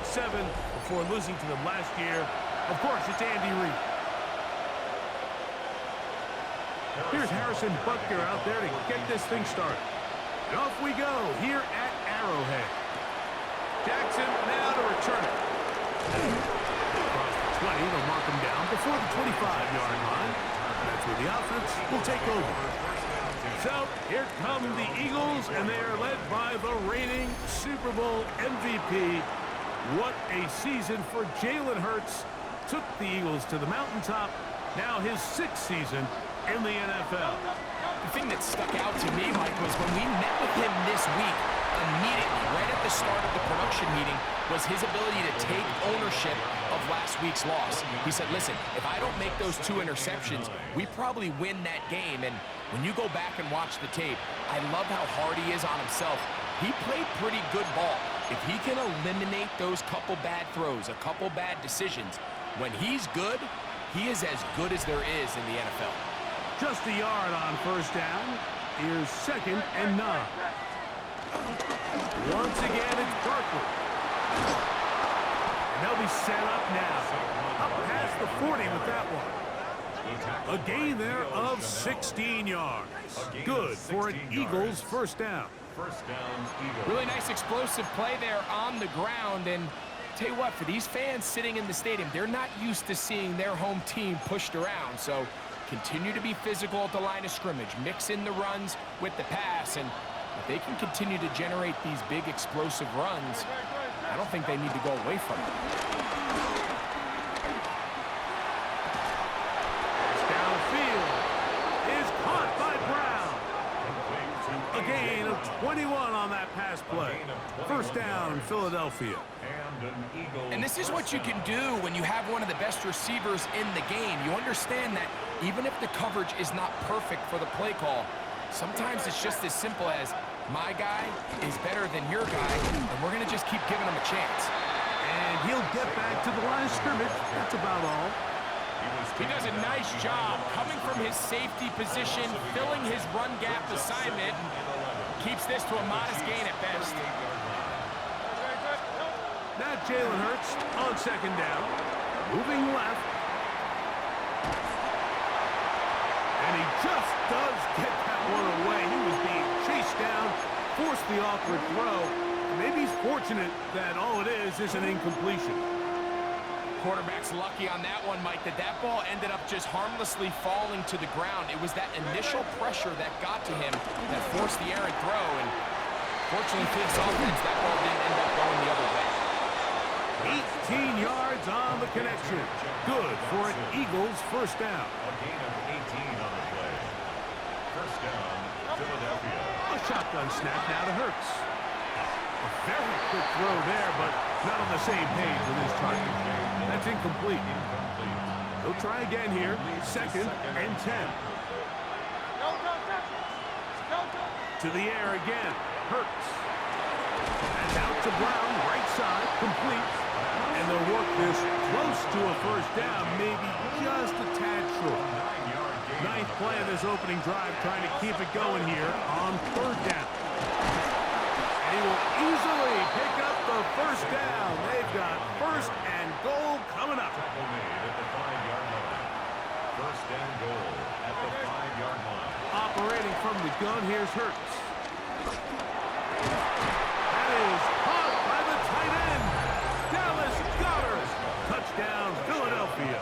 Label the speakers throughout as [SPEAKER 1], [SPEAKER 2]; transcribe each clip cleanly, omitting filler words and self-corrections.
[SPEAKER 1] 7 before losing to them last year. Of course, it's Andy Reid. Here's Harrison Butker out there to get this thing started. And off we go here at Arrowhead. Jackson now to return it. Across the 20, they'll mark him down before the 25-yard line. That's where the offense will take over. So here come the Eagles, and they are led by the reigning Super Bowl MVP. What a season for Jalen Hurts. Took the Eagles to the mountaintop. Now his 6th season in the NFL.
[SPEAKER 2] The thing that stuck out to me, Mike, was when we met with him this week, immediately, right at the start of the production meeting, was his ability to take ownership of last week's loss. He said, listen, if I don't make those 2 interceptions, we probably win that game. And when you go back and watch the tape, I love how hard he is on himself. He played pretty good ball. If he can eliminate those couple bad throws, a couple bad decisions, when he's good, he is as good as there is in the NFL.
[SPEAKER 1] Just a yard on first down. Here's 2nd and 9. Once again, it's Barkley. And they'll be set up now. Up past the 40 with that one. A gain there of 16 yards. Good for an Eagles first down.
[SPEAKER 2] Really nice explosive play there on the ground. And tell you what, for these fans sitting in the stadium, they're not used to seeing their home team pushed around. So continue to be physical at the line of scrimmage. Mix in the runs with the pass. And if they can continue to generate these big explosive runs, I don't think they need to go away from it.
[SPEAKER 1] Downfield is caught by Brown. A gain of 21 on that pass play. First down, Philadelphia.
[SPEAKER 2] And this is what you can do when you have one of the best receivers in the game. You understand that even if the coverage is not perfect for the play call, sometimes it's just as simple as my guy is better than your guy, and we're going to just keep giving him a chance.
[SPEAKER 1] And he'll get back to the line of scrimmage. That's about all.
[SPEAKER 2] He does a nice job coming from his safety position, filling his run gap assignment, and keeps this to a modest gain at best.
[SPEAKER 1] Now Jalen Hurts on 2nd down, moving left. And he just does get that one away. He was being chased down, forced the awkward throw. Maybe he's fortunate that all it is an incompletion.
[SPEAKER 2] Quarterback's lucky on that one, Mike, that ball ended up just harmlessly falling to the ground. It was that initial pressure that got to him that forced the errant throw. And fortunately for this offense, that ball didn't end up going the other way.
[SPEAKER 1] 18 yards on the connection. Good for an Eagles first down.
[SPEAKER 3] A gain of 18 on the play. First down, Philadelphia.
[SPEAKER 1] A shotgun snap now to Hurts. A very quick throw there, but not on the same page with his target. That's incomplete. They'll try again here. 2nd and 10. To the air again. Hurts. And out to Brown, right side, complete. And they'll work this close to a first down, maybe just a tad short. 9th play of this opening drive, trying to keep it going here on 3rd down. And he will easily pick up the first down. They've got 1st and goal coming up.
[SPEAKER 3] At the 5-yard line. First and goal at the 5-yard line.
[SPEAKER 1] Operating from the gun, here's Hurts. That is caught by the tight end. Dallas Goedert. Touchdown, Philadelphia.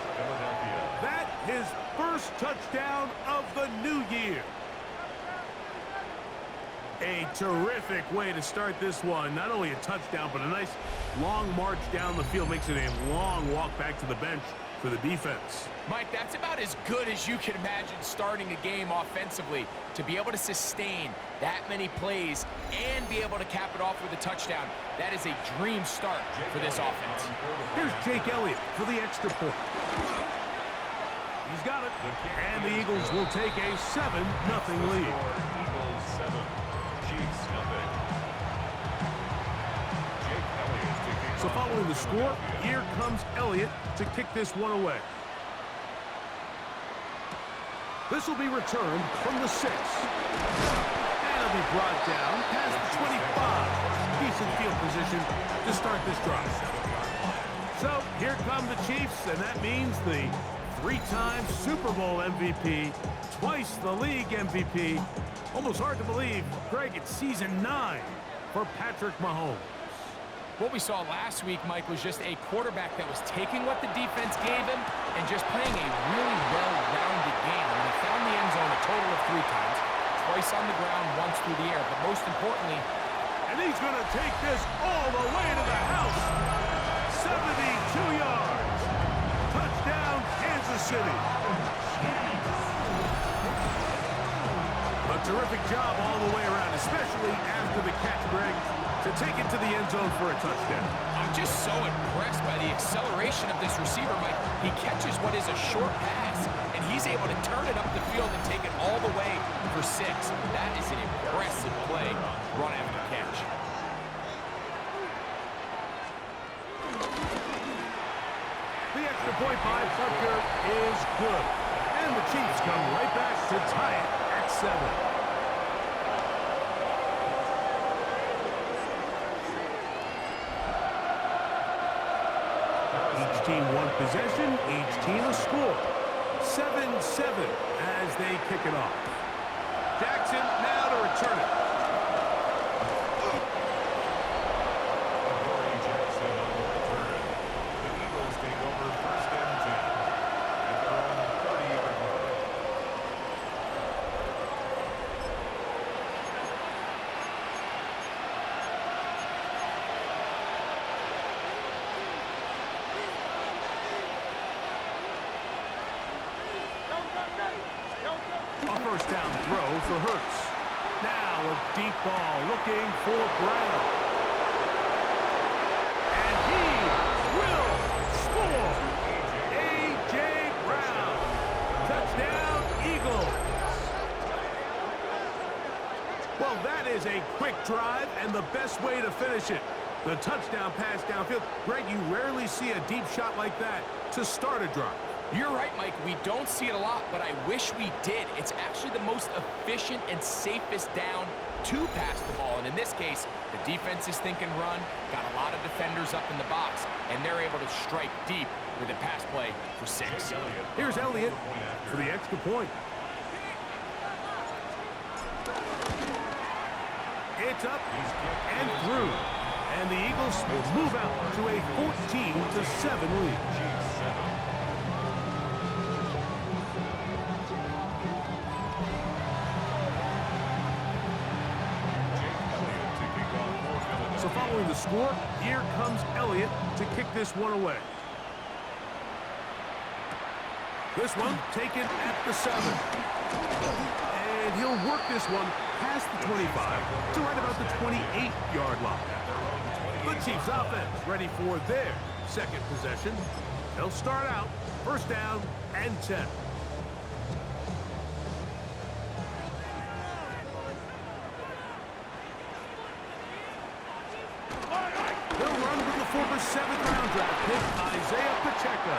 [SPEAKER 1] That his first touchdown of the new year. A terrific way to start this one. Not only a touchdown, but a nice long march down the field. Makes it a long walk back to the bench for the defense.
[SPEAKER 2] Mike, that's about as good as you can imagine starting a game offensively. To be able to sustain that many plays and be able to cap it off with a touchdown, that is a dream start for this offense.
[SPEAKER 1] Here's Jake Elliott for the extra point. He's got it. And the Eagles will take a 7-0 lead.
[SPEAKER 3] Eagles 7, Chiefs 0. Jake Elliott to kick
[SPEAKER 1] So following the score, here comes Elliott to kick this one away. This will be returned from the 6. And it'll be brought down past the 25. Decent field position to start this drive. from the Chiefs, and that means the three-time Super Bowl MVP, twice the league MVP. Almost hard to believe, Greg, it's season 9 for Patrick Mahomes.
[SPEAKER 2] What we saw last week, Mike, was just a quarterback that was taking what the defense gave him and just playing a really well-rounded game. And he found the end zone a total of 3 times, twice on the ground, once through the air. But most importantly,
[SPEAKER 1] and he's going to take this all the way to the house. 72 yards. Touchdown, Kansas City. A terrific job all the way around, especially after the catch, Greg, to take it to the end zone for a touchdown.
[SPEAKER 2] I'm just so impressed by the acceleration of this receiver, Mike. He catches what is a short pass, and he's able to turn it up the field and take it all the way for 6. That is an impressive play, run after catch.
[SPEAKER 1] The extra point by Butker is good. And the Chiefs come right back to tie it at 7. Each team one possession, each team a score. 7-7 as they kick it off. Jackson now to return it. A first down throw for Hurts. Now a deep ball looking for Brown. And he will score. A.J. Brown. Touchdown, Eagles. Well, that is a quick drive and the best way to finish it. The touchdown pass downfield. Greg, you rarely see a deep shot like that to start a drive.
[SPEAKER 2] You're right, Mike. We don't see it a lot, but I wish we did. It's actually the most efficient and safest down to pass the ball. And in this case, the defense is thinking run, got a lot of defenders up in the box, and they're able to strike deep with a pass play for 6.
[SPEAKER 1] Here's Elliott for the extra point. It's up and through. And the Eagles will move out to a 14-7 lead. So following the score, here comes Elliott to kick this one away. This one taken at the 7. And he'll work this one past the 25 to right about the 28-yard line. The Chiefs offense ready for their second possession. They'll start out first down and 10. They'll run with the former 7th-round draft pick, Isaiah Pacheco.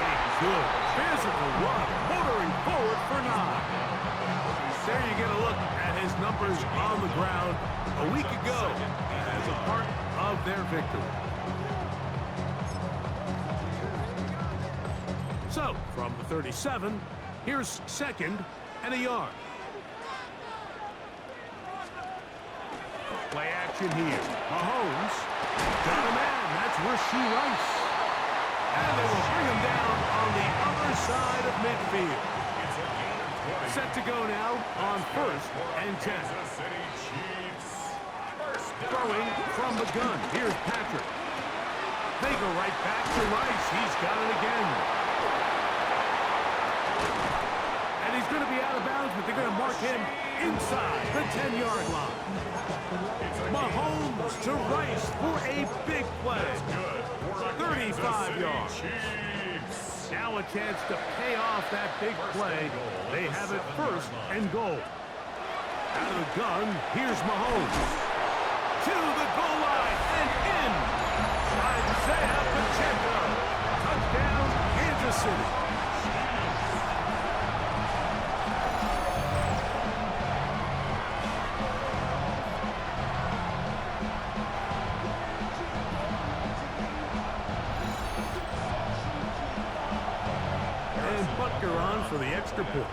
[SPEAKER 1] A good physical run, motoring forward for 9. There you get a look at his numbers on the ground a week ago as a part of their victory. So, from the 37, here's 2nd and a yard. Play action here. Mahomes got a man. That's Rashee Rice. And they will bring him down on the other side of midfield. Set to go now on 1st and 10. Throwing from the gun. Here's Patrick. They go right back to Rice. He's got it again. And he's going to be out of bounds, but they're going to mark him inside the 10-yard line. Mahomes to Rice for a big play. 35 yards. Now a chance to pay off that big play. They have it 1st and goal. Out of the gun, here's Mahomes. To the goal line and in. Isaiah Pacheco. Touchdown, Kansas City. kicker on for the extra point.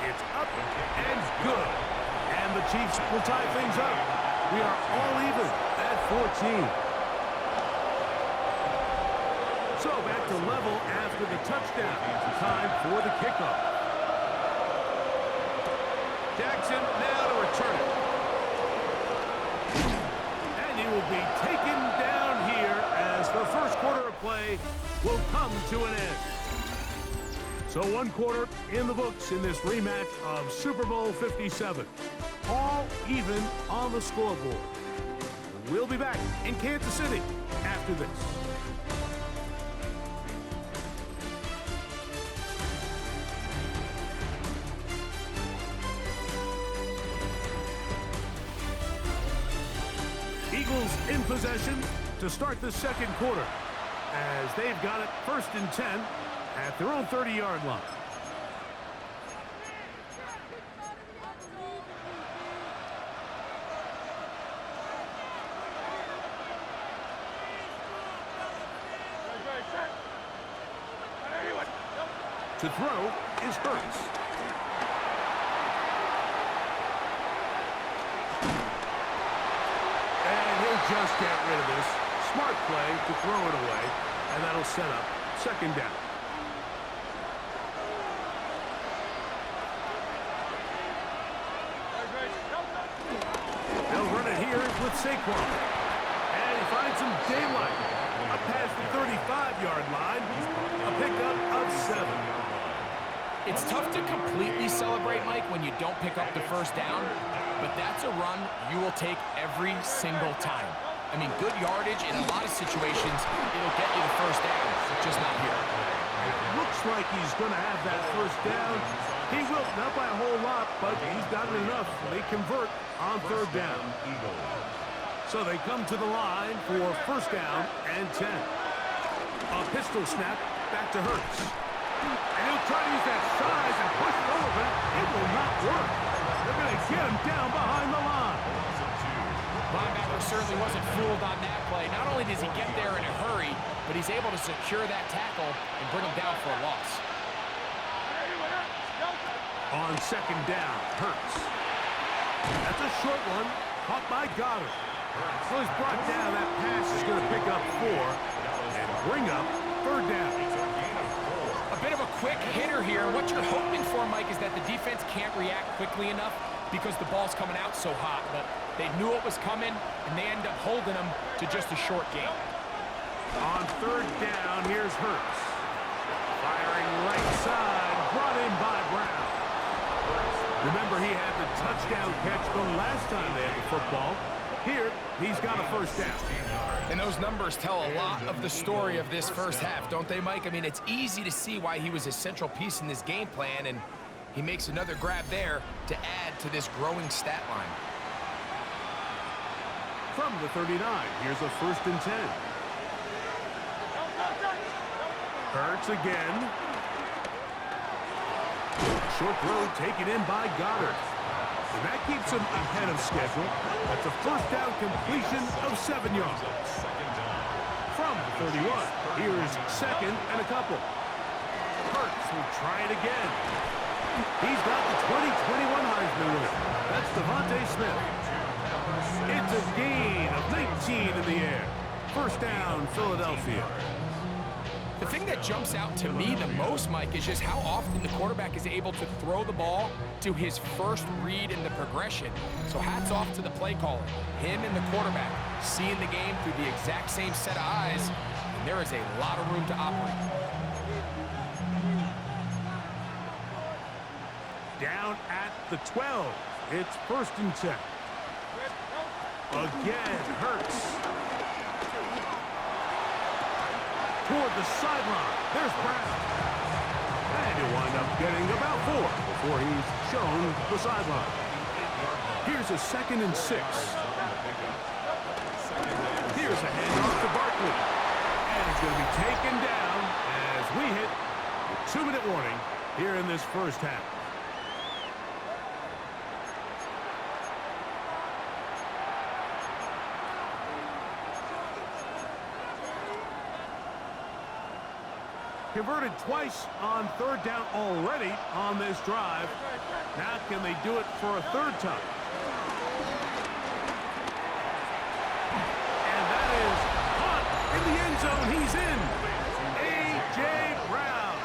[SPEAKER 1] It's up and good. And the Chiefs will tie things up. We are all even at 14. So back to level after the touchdown. Time for the kickoff. Jackson now to return it. And he will be taken down here as the first quarter of play will come to an end. So one quarter in the books in this rematch of Super Bowl 57. All even on the scoreboard. We'll be back in Kansas City after this. Eagles in possession to start the second quarter as they've got it 1st and 10 at their own 30-yard line. To throw is Hurts. Just get rid of this. Smart play to throw it away, and that'll set up 2nd down. They'll run it here with Saquon. And he finds some daylight. Up past the 35-yard line. A pickup of 7.
[SPEAKER 2] It's tough to completely celebrate, Mike, when you don't pick up the first down, but that's a run you will take every single time. I mean, good yardage in a lot of situations, it'll get you the first down, just not here.
[SPEAKER 1] It looks like he's going to have that first down. He will, not by a whole lot, but he's got enough. They convert on 3rd down. So they come to the line for 1st down and 10. A pistol snap back to Hurts. And he'll try to use that size and push forward, but it will not work. They're going to get him down behind the line.
[SPEAKER 2] Linebacker certainly wasn't fooled on that play. Not only does he get there in a hurry, but he's able to secure that tackle and bring him down for a loss.
[SPEAKER 1] On 2nd down, Hurts. That's a short one, caught by Goddard. So he's brought down. That pass is going to pick up 4 and bring up 3rd down.
[SPEAKER 2] A bit of a quick hitter here. What you're hoping for, Mike, is that the defense can't react quickly enough because the ball's coming out so hot. But they knew it was coming, and they end up holding them to just a short game.
[SPEAKER 1] On 3rd down, here's Hurts. Firing right side, brought in by Brown. Remember, he had the touchdown catch the last time they had the football. Here, he's got a 1st down.
[SPEAKER 2] And those numbers tell a lot of the story of this first half, don't they, Mike? I mean, it's easy to see why he was a central piece in this game plan, and he makes another grab there to add to this growing stat line.
[SPEAKER 1] From the 39, here's a 1st and 10. Hurts again. Short throw taken in by Goddard. And that keeps him ahead of schedule. That's a 1st down completion of 7 yards. From the 31, here's 2nd and a couple. Hurts will try it again. He's got the 2021 Heisman winner. That's Devontae Smith. It's a gain of 19 in the air. 1st down, Philadelphia.
[SPEAKER 2] The thing that jumps out to me the most, Mike, is just how often the quarterback is able to throw the ball to his first read in the progression. So hats off to the play caller. Him and the quarterback seeing the game through the exact same set of eyes, and there is a lot of room to operate.
[SPEAKER 1] Down at the 12. It's 1st and 10. Again, Hurts. Toward the sideline. There's Brown. And he'll wind up getting about 4 before he's shown the sideline. Here's a 2nd and 6. Here's a handoff to Barkley. And it's going to be taken down as we hit the 2-minute warning here in this first half. converted twice on third down already on this drive. Now can they do it for a third time? And that is caught in the end zone. He's in. A.J. Brown.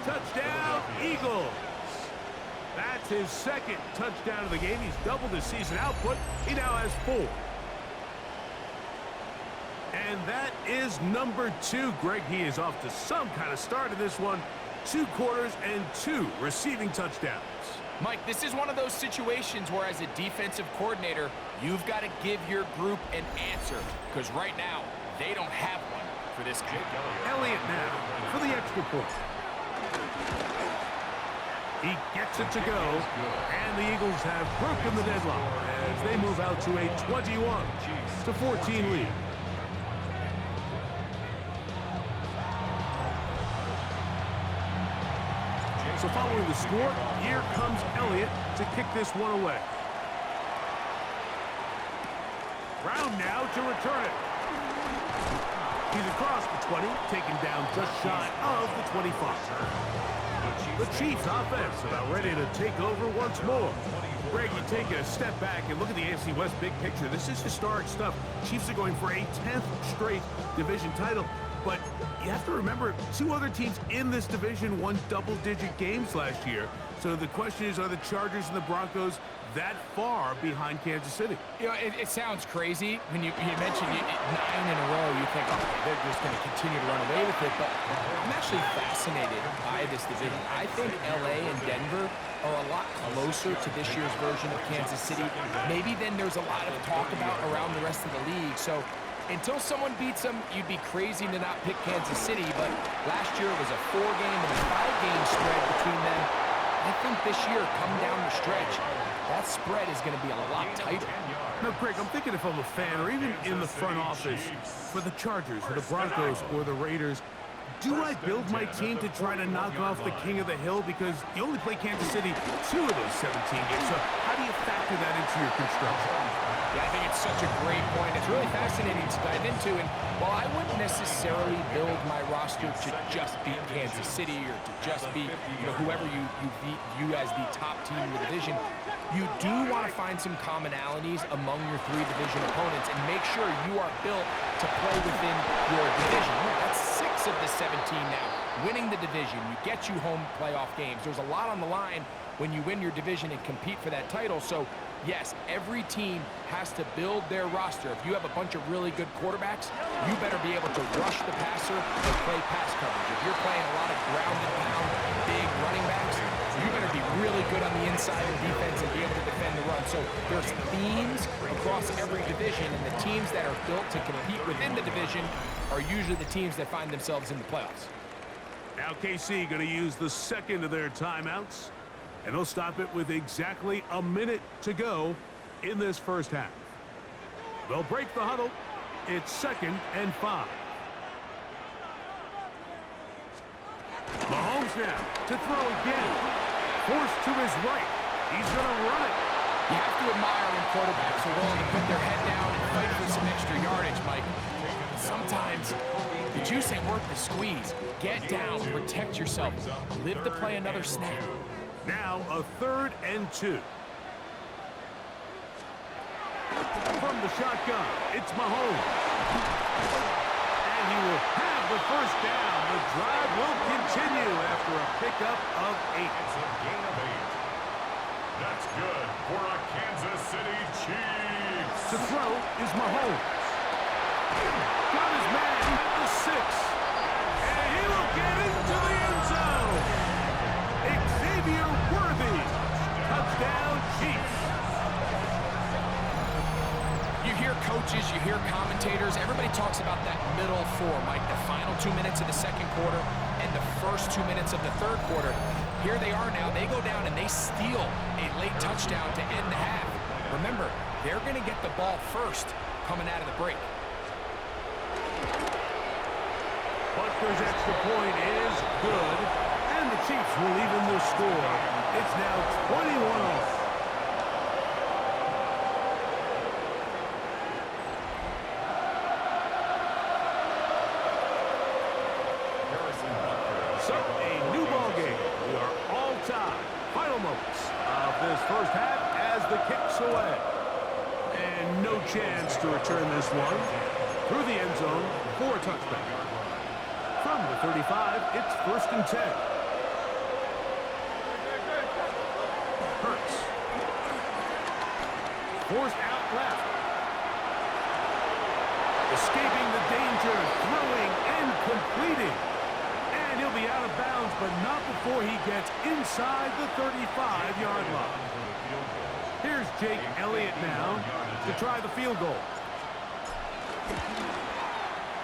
[SPEAKER 1] Touchdown, Eagles. That's his second touchdown of the game. He's doubled his season output. He now has 4. And that is number 2. Greg, he is off to some kind of start in this one. 2 quarters and 2 receiving touchdowns.
[SPEAKER 2] Mike, this is one of those situations where as a defensive coordinator, you've got to give your group an answer. Because right now, they don't have one for this guy.
[SPEAKER 1] Elliott now for the extra point. He gets it to go, and the Eagles have broken the deadlock as they move out to a 21-14 lead. So following the score, here comes Elliott to kick this one away. Brown now to return it. He's across the 20, taken down just shy of the 25. The Chiefs offense about ready to take over once more. Greg, you take a step back and look at the AFC West big picture. This is historic stuff. Chiefs are going for a 10th straight division title. But you have to remember, 2 other teams in this division won double-digit games last year. So the question is, are the Chargers and the Broncos that far behind Kansas City?
[SPEAKER 2] You know, it sounds crazy when you mentioned 9 in a row. You think, okay, they're just going to continue to run away with it. But I'm actually fascinated by this division. I think L.A. and Denver are a lot closer to this year's version of Kansas City, maybe than there's a lot of talk about around the rest of the league. So until someone beats them, you'd be crazy to not pick Kansas City. But last year it was a 4-game and a 5-game spread between them. I think this year, come down the stretch, that spread is going to be a lot tighter.
[SPEAKER 1] Now, Greg, I'm thinking if I'm a fan or even in the front office for the Chargers or the Broncos or the Raiders, do I build my team to try to knock off the king of the hill? Because you only play Kansas City 2 of those 17 games. So how do you factor that into your construction?
[SPEAKER 2] Yeah, I think it's such a great point. It's really fascinating to dive into. And while I wouldn't necessarily build my roster to just beat Kansas City or to just beat whoever you view as the top team in the division, you do want to find some commonalities among your 3 division opponents and make sure you are built to play within your division. That's 6 of the 17 now. Winning the division, you get you home playoff games. There's a lot on the line when you win your division and compete for that title. So yes, every team has to build their roster. If you have a bunch of really good quarterbacks, you better be able to rush the passer or play pass coverage. If you're playing a lot of ground and pound, big running backs, you better be really good on the inside of defense and be able to defend the run. So there's themes across every division, and the teams that are built to compete within the division are usually the teams that find themselves in the playoffs.
[SPEAKER 1] Now KC going to use the second of their timeouts, and they'll stop it with exactly a minute to go in this first half. They'll break the huddle. It's 2nd and 5. Mahomes now to throw again. Forced to his right. He's going to run it.
[SPEAKER 2] You have to admire when quarterbacks are willing to put their head down and fight for some extra yardage, Mike. Sometimes the juice ain't worth the squeeze. Get down, protect yourself, live to play another snap.
[SPEAKER 1] Now a 3rd and 2. From the shotgun, it's Mahomes. And he will have the first down. The drive will continue after a pickup of 8.
[SPEAKER 3] It's a gain of 8. That's good for a Kansas City Chiefs.
[SPEAKER 1] To throw is Mahomes. Got his man at the 6. And he will get into the end zone. Xavier Worthy. Touchdown, Chiefs.
[SPEAKER 2] You hear coaches, you hear commentators, everybody talks about that middle 4, Mike, the final 2 minutes of the second quarter and the first 2 minutes of the third quarter. Here they are now. They go down and they steal a late touchdown to end the half. Remember, they're going to get the ball first coming out of the break.
[SPEAKER 1] Butker's extra point is good, and the Chiefs will even the score. It's now 21-all.
[SPEAKER 3] Harrison Butker
[SPEAKER 1] away. And no chance to return this one. Through the end zone for a touchback. From the 35, it's 1st and 10. Hurts. Forced out left. Escaping the danger, throwing and completing. And he'll be out of bounds, but not before he gets inside the 35-yard line. Here's Jake Elliott now to try the field goal.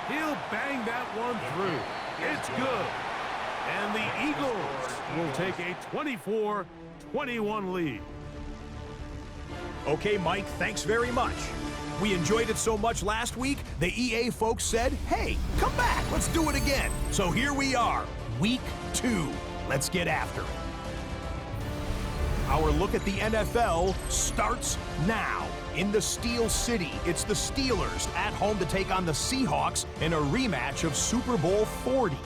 [SPEAKER 1] He'll bang that one through. It's good. And the Eagles will take a 24-21 lead.
[SPEAKER 4] Okay, Mike, thanks very much. We enjoyed it so much last week, the EA folks said, hey, come back, let's do it again. So here we are, week 2. Let's get after it. Our look at the NFL starts now. In the Steel City, it's the Steelers at home to take on the Seahawks in a rematch of Super Bowl 40.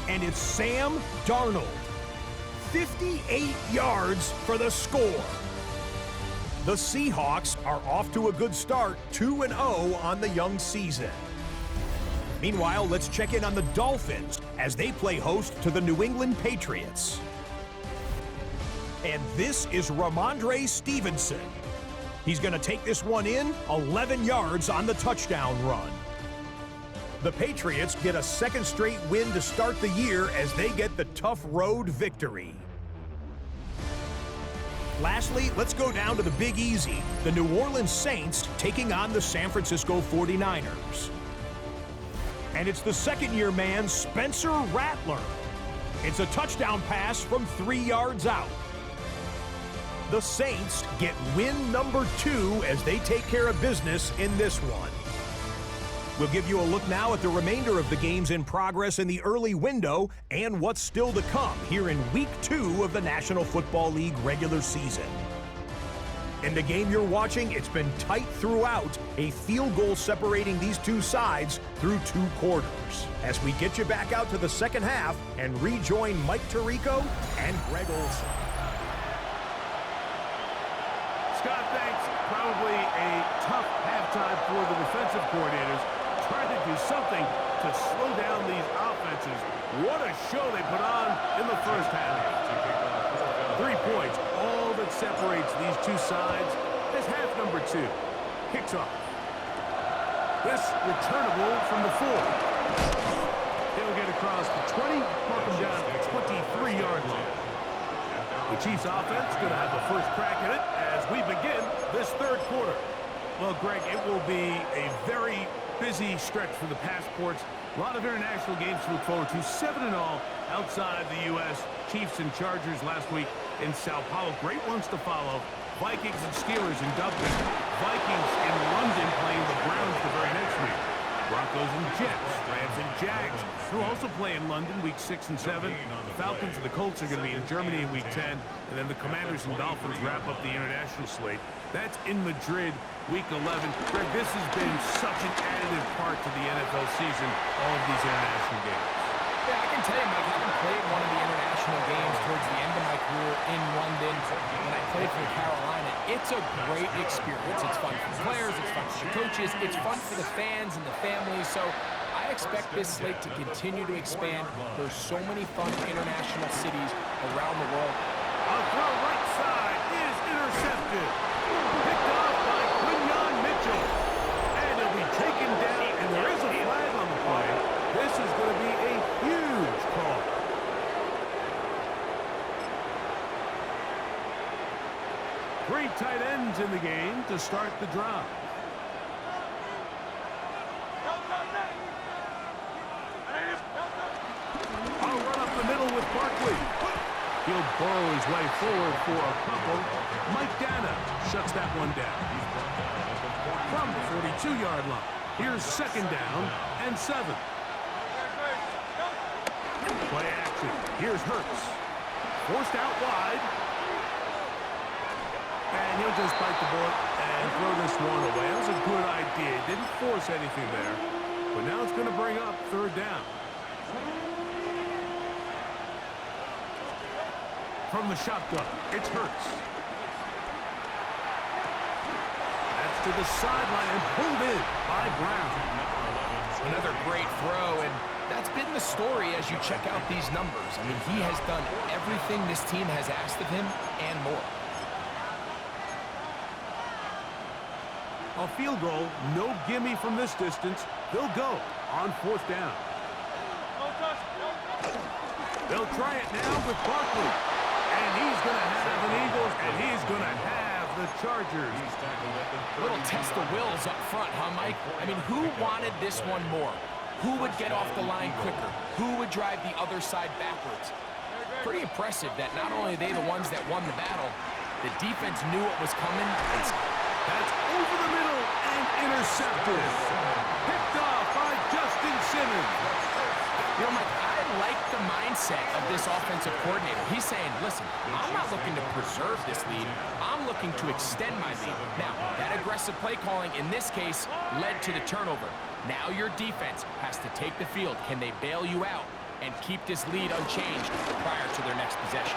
[SPEAKER 4] And it's Sam Darnold. 58 yards for the score. The Seahawks are off to a good start, 2-0 on the young season. Meanwhile, let's check in on the Dolphins as they play host to the New England Patriots. And this is Ramondre Stevenson. He's going to take this one in, 11 yards on the touchdown run. The Patriots get a second straight win to start the year as they get the tough road victory. Lastly, let's go down to the Big Easy, the New Orleans Saints taking on the San Francisco 49ers. And it's the second-year man, Spencer Rattler. It's a touchdown pass from 3 yards out. The Saints get win number 2 as they take care of business in this one. We'll give you a look now at the remainder of the games in progress in the early window and what's still to come here in Week 2 of the National Football League regular season. In the game you're watching, it's been tight throughout, a field goal separating these two sides through 2 quarters. As we get you back out to the second half and rejoin Mike Tirico and Greg Olson.
[SPEAKER 1] Scott, thanks. Probably a tough halftime for the defensive coordinators, trying to do something to slow down these offenses. What a show they put on in the first half. 3 points, all that separates these two sides as half number 2 kicks off. This returnable from the 4. He'll get across the 20, mark him down at the 23-yard line. The Chiefs offense going to have the first crack at it as we begin this third quarter. Well, Greg, it will be a very busy stretch for the passports. A lot of international games to look forward to. 7 in all outside the U.S. Chiefs and Chargers last week in Sao Paulo. Great ones to follow. Vikings and Steelers in Dublin. Vikings in London playing the Browns the very next week. Broncos and Jets, Rams and Jags, who also play in London week 6 and 7. The Falcons and the Colts are going to be in Germany in week 10. And then the Commanders and Dolphins wrap up the international slate. That's in Madrid week 11. Greg, this has been such an additive part to the NFL season, all of these international games.
[SPEAKER 2] Yeah, I can tell you, Mike, having played one of the international games towards the end of my career in London when I played for Carolina, it's a great experience. It's fun for the players, it's fun for the coaches, it's fun for the fans and the families. So I expect this slate to continue to expand. There's so many fun international cities around the world.
[SPEAKER 1] A throw right side is intercepted. Picked off by Quinyon Mitchell. And he'll be taken down, and there is a flag on the play. This is going to be a huge call. Three tight ends in the game to start the drive. I'll run up the middle with Barkley. He'll burrow his way forward for a couple. Mike Dana shuts that one down. From the 42-yard line, here's 2nd down and 7. Play action. Here's Hurts. Forced out wide. And he'll just bite the bullet and throw this one away. That was a good idea. He didn't force anything there. But now it's going to bring up 3rd down. From the shotgun, it's Hurts. to the sideline and pulled in by Brown.
[SPEAKER 2] Another great throw, and that's been the story as you check out these numbers. I mean, he has done everything this team has asked of him and more.
[SPEAKER 1] A field goal, no gimme from this distance. They'll go on 4th down. They'll try it now with Barkley. And he's going to have an Eagles, and he's going to have the Chargers.
[SPEAKER 2] Little test of wills up front, huh, Mike? I mean, who wanted this one more? Who would get off the line quicker? Who would drive the other side backwards? Pretty impressive that not only are they the ones that won the battle, the defense knew what was coming.
[SPEAKER 1] That's over the middle and intercepted. Picked off by Justin Simmons.
[SPEAKER 2] You know, Mike, I like the mindset of this offensive coordinator. He's saying, listen, I'm not looking to preserve this lead. I'm looking to extend my lead. Now, that aggressive play calling in this case led to the turnover. Now your defense has to take the field. Can they bail you out and keep this lead unchanged prior to their next possession?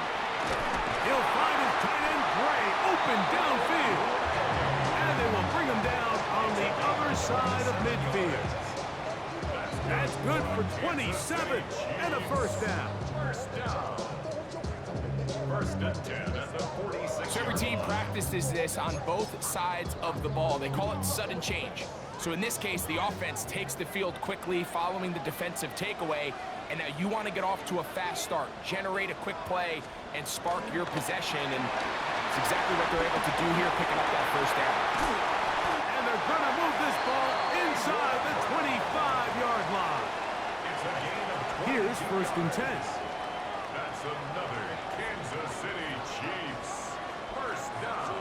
[SPEAKER 1] He'll find his tight end Gray open downfield. And they will bring him down on the other side of midfield. That's good for 27 and a 1st down.
[SPEAKER 3] First and 10 at the 46.
[SPEAKER 2] So every team practices this on both sides of the ball. They call it sudden change. So in this case, the offense takes the field quickly following the defensive takeaway, and now you want to get off to a fast start, generate a quick play, and spark your possession, and it's exactly what they're able to do here, picking up that 1st down.
[SPEAKER 1] And they're going to move this ball inside the 25-yard line.
[SPEAKER 3] It's a gain of 20.
[SPEAKER 1] Here's 1st and 10.
[SPEAKER 3] That's another Kansas City Chiefs 1st down.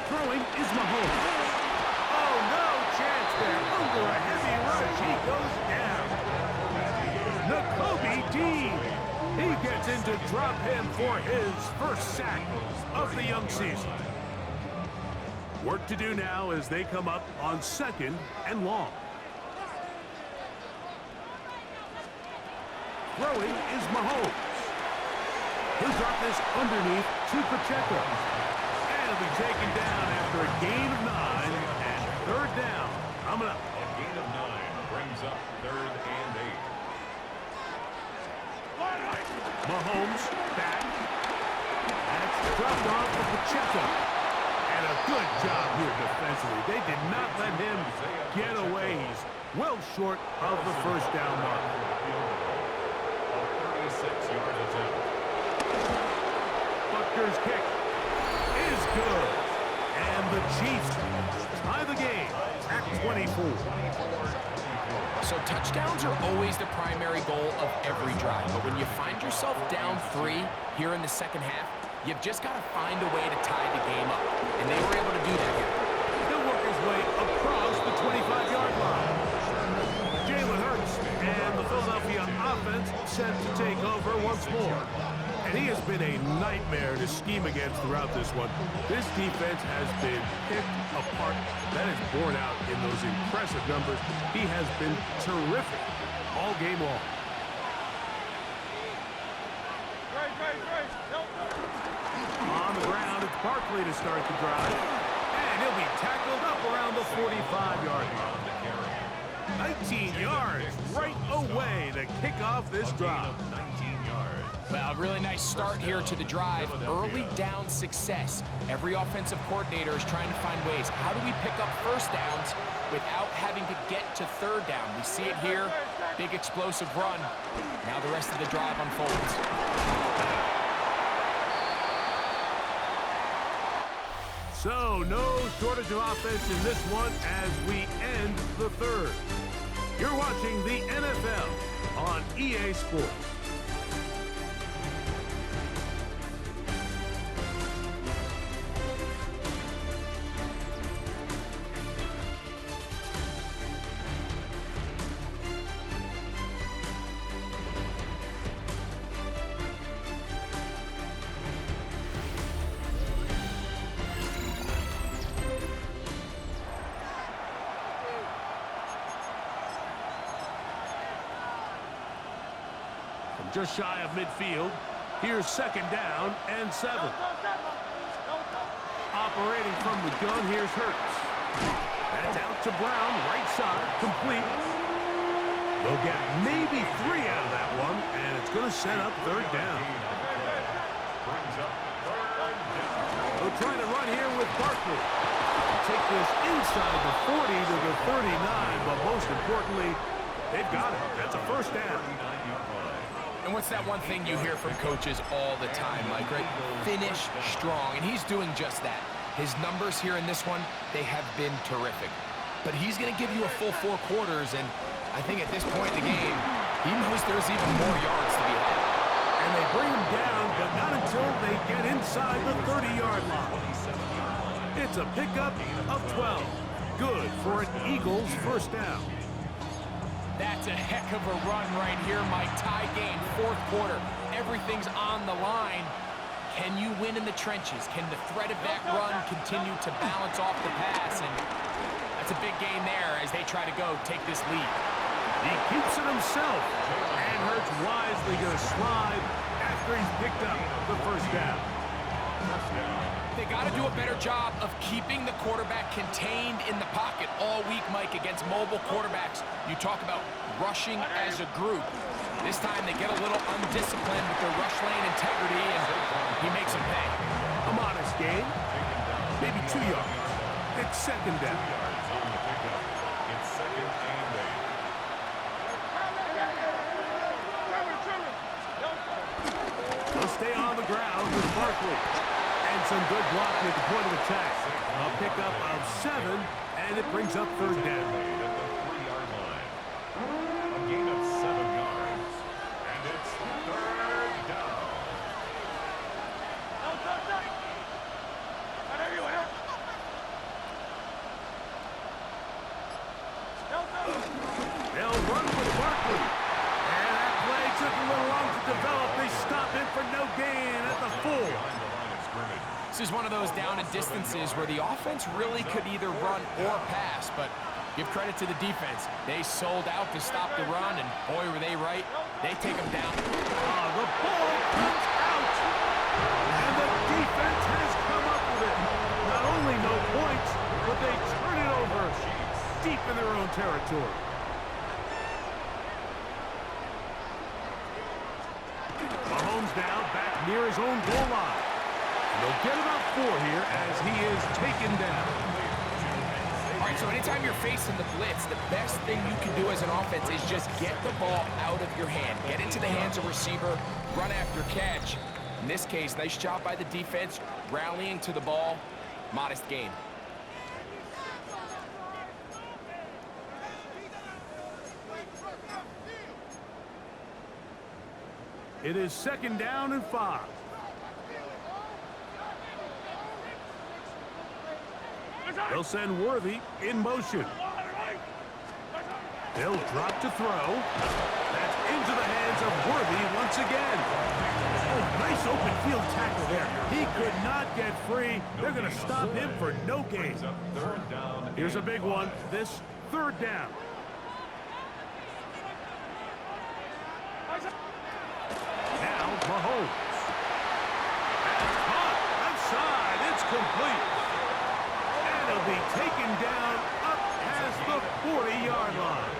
[SPEAKER 1] Throwing is Mahomes. Oh, no chance there. Under a heavy rush, he goes down. Nakobe Dean. He gets in to drop him for his 1st sack of the young season. Work to do now as they come up on 2nd and long. Throwing is Mahomes. He'll drop this underneath to Pacheco. And he'll be taken down after a gain of 9 and 3rd down. Coming up.
[SPEAKER 3] A gain of 9 brings up 3rd and 8.
[SPEAKER 1] Mahomes back. That's dropped off for Pacheco. And a good job here defensively. They did not let him get away. He's well short of the 1st down mark.
[SPEAKER 3] A 36-yard attempt.
[SPEAKER 1] Butker's kick is good. And the Chiefs tie the game at 24.
[SPEAKER 2] So touchdowns are always the primary goal of every drive. But when you find yourself down 3 here in the 2nd half, you've just got to find a way to tie the game up. And they were able to do that here.
[SPEAKER 1] He'll work his way across the 25-yard line. Jalen Hurts and the Philadelphia offense set to take over once more. And he has been a nightmare to scheme against throughout this one. This defense has been picked apart. That is borne out in those impressive numbers. He has been terrific all game long. On the ground, it's Barkley to start the drive. And he'll be tackled up around the 45-yard line. 19 yards right away to kick off this drive.
[SPEAKER 3] 19 yards.
[SPEAKER 2] Well, really nice start here to the drive. Early down success. Every offensive coordinator is trying to find ways. How do we pick up 1st downs without having to get to 3rd down? We see it here. Big explosive run. Now the rest of the drive unfolds.
[SPEAKER 1] So, no shortage of offense in this one as we end the 3rd. You're watching the NFL on EA Sports. Just shy of midfield. Here's 2nd down and 7. Operating from the gun, here's Hurts. to Brown, right side, complete. They'll get maybe 3 out of that one, and it's going to set up third down. They'll try to run here with Barkley. Take this inside the 40 to the 39, but most importantly, they've got it. That's a first down.
[SPEAKER 2] And what's that one thing you hear from coaches all the time, Mike, right? Finish strong, and he's doing just that. His numbers here in this one, they have been terrific. But he's going to give you a full 4 quarters, and I think at this point in the game, he knows there's even more yards to be had.
[SPEAKER 1] And they bring him down, but not until they get inside the 30-yard line. It's a pickup of 12. Good for an Eagles first down.
[SPEAKER 2] That's a heck of a run right here, Mike. Tie game, 4th quarter. Everything's on the line. Can you win in the trenches? Can the threat of that run continue to balance off the pass? And that's a big gain there as they try to go take this lead.
[SPEAKER 1] He keeps it himself. And Hurts wisely going to slide after he's picked up the first down.
[SPEAKER 2] They got to do a better job of keeping the quarterback contained in the pocket all week, Mike, against mobile quarterbacks. You talk about rushing as a group. This time they get a little undisciplined with their rush lane integrity, and he makes them pay.
[SPEAKER 1] A modest gain, maybe 2 yards. It's second down.
[SPEAKER 3] It's second and 8.
[SPEAKER 1] They'll stay on the ground with Barkley. And some good blocking at the point of attack. A pickup of 7, and it brings up third down.
[SPEAKER 3] At the 3-yard line. A gain of 7 yards. And it's third down.
[SPEAKER 1] They'll run with Barkley. And that play took a little long to develop. They stop it for no gain at the full.
[SPEAKER 2] This is one of those down and distances where the offense really could either run or pass, but give credit to the defense. They sold out to stop the run, and boy, were they right. They take them down.
[SPEAKER 1] The ball comes out, and the defense has come up with it. Not only no points, but they turn it over deep in their own territory. Mahomes now back near his own goal line. They'll get about 4 here as he is taken down.
[SPEAKER 2] All right, so anytime you're facing the blitz, the best thing you can do as an offense is just get the ball out of your hand. Get into the hands of receiver, run after catch. In this case, nice job by the defense, rallying to the ball. Modest gain.
[SPEAKER 1] It is second down and 5. They'll send Worthy in motion. They'll drop to throw. That's into the hands of Worthy once again. Oh, nice open field tackle there. He could not get free. They're going to stop him for no gain. Here's a big one. This third down. Now Mahomes. That's caught. Outside. It's complete. And he'll be taken down up past the 40-yard line.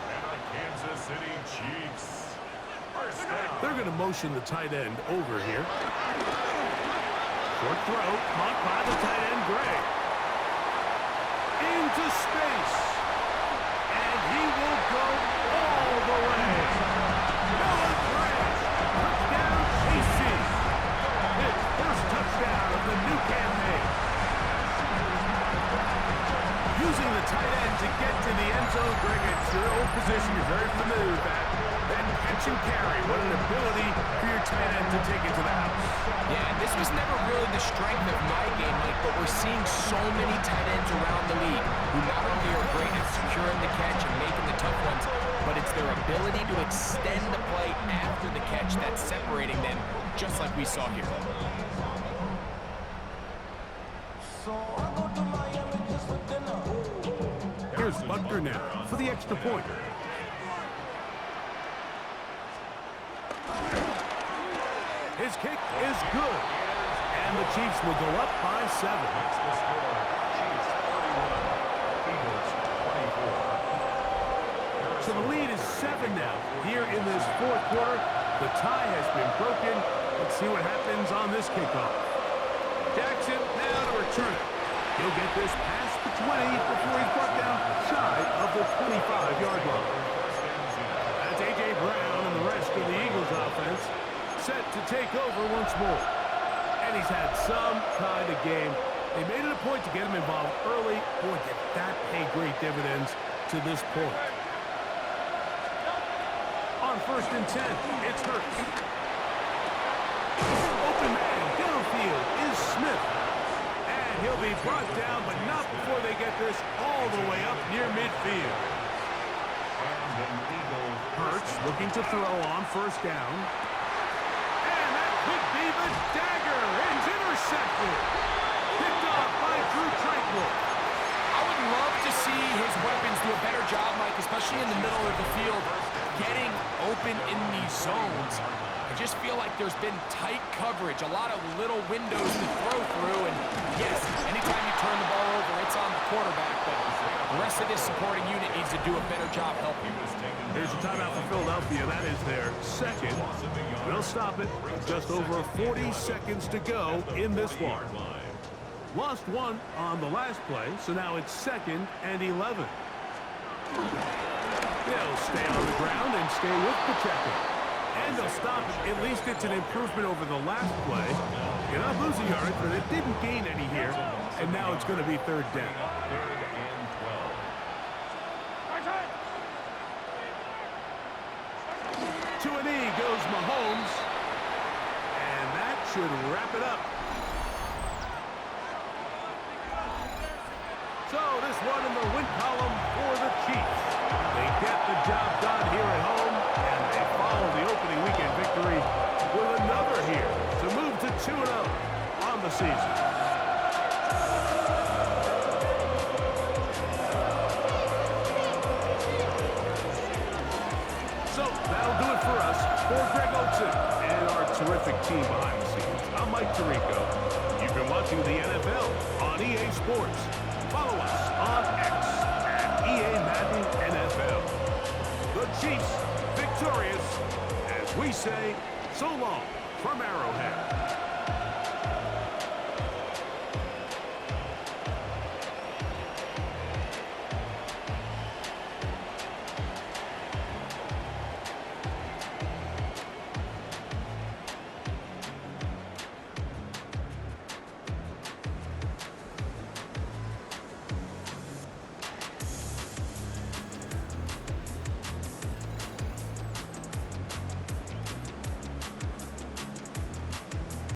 [SPEAKER 3] And the Kansas City Chiefs. First down.
[SPEAKER 1] They're going to motion the tight end over here. Short throw, caught by the tight end, Gray. Into space. And he will go all the way. Noah Gray. Touchdown, KC. His first touchdown of the new campaign. Using the tight end to get to the end zone, Greg, it's your old position. You're very familiar with that. That catch and carry. What an ability for your tight end to take it to the house.
[SPEAKER 2] Yeah, this was never really the strength of my game, Mike, but we're seeing so many tight ends around the league who not only are great at securing the catch and making the tough ones, but it's their ability to extend the play after the catch that's separating them, just like we saw here.
[SPEAKER 1] Here's Butker now for the extra point. His kick is good. And the Chiefs will go up by 7.
[SPEAKER 3] That's the score. Chiefs 41, Eagles
[SPEAKER 1] So the lead is 7 now. Here in this fourth quarter, the tie has been broken. Let's see what happens on this kickoff. Jackson now to return it. He'll get this past the 20 before he's brought down shy of the 25-yard line. That's A.J. Brown and the rest of the Eagles offense set to take over once more. And he's had some kind of game. They made it a point to get him involved early. Boy, did that pay great dividends to this point. On 1st and 10, it's Hurts. Open man downfield is Smith. And he'll be brought down, but not before they get this all the way up near midfield. Hurts looking to throw on 1st down. And that could be the dagger. It's intercepted. Picked off by Drew Tranquill.
[SPEAKER 2] I would love to see his weapons do a better job, Mike, especially in the middle of the field, getting open in these zones. I just feel like there's been tight coverage, a lot of little windows to throw through, and yes, anytime you turn the ball over, it's on the quarterback, but the rest of this supporting unit needs to do a better job helping.
[SPEAKER 1] Here's a timeout for Philadelphia. That is their second. They'll stop it. Just over 40 seconds to go in this one. Lost one on the last play, so now it's 2nd and 11. They'll stay on the ground and stay with Pacheco. And they'll stop it. At least it's an improvement over the last play. You're not losing yards, but it didn't gain any here. And now it's going to be 3rd down. To a knee goes Mahomes. And that should wrap it up. So this one in the win column for the Chiefs. They get the job done here at home, and they follow the opening weekend victory with another here to move to 2-0 on the season. So that'll do it for us. For Greg Olsen and our terrific team behind the scenes, I'm Mike Tirico. You've been watching the NFL on EA Sports. Follow us on X at EA Madden NFL. The Chiefs victorious as we say so long from Arrowhead.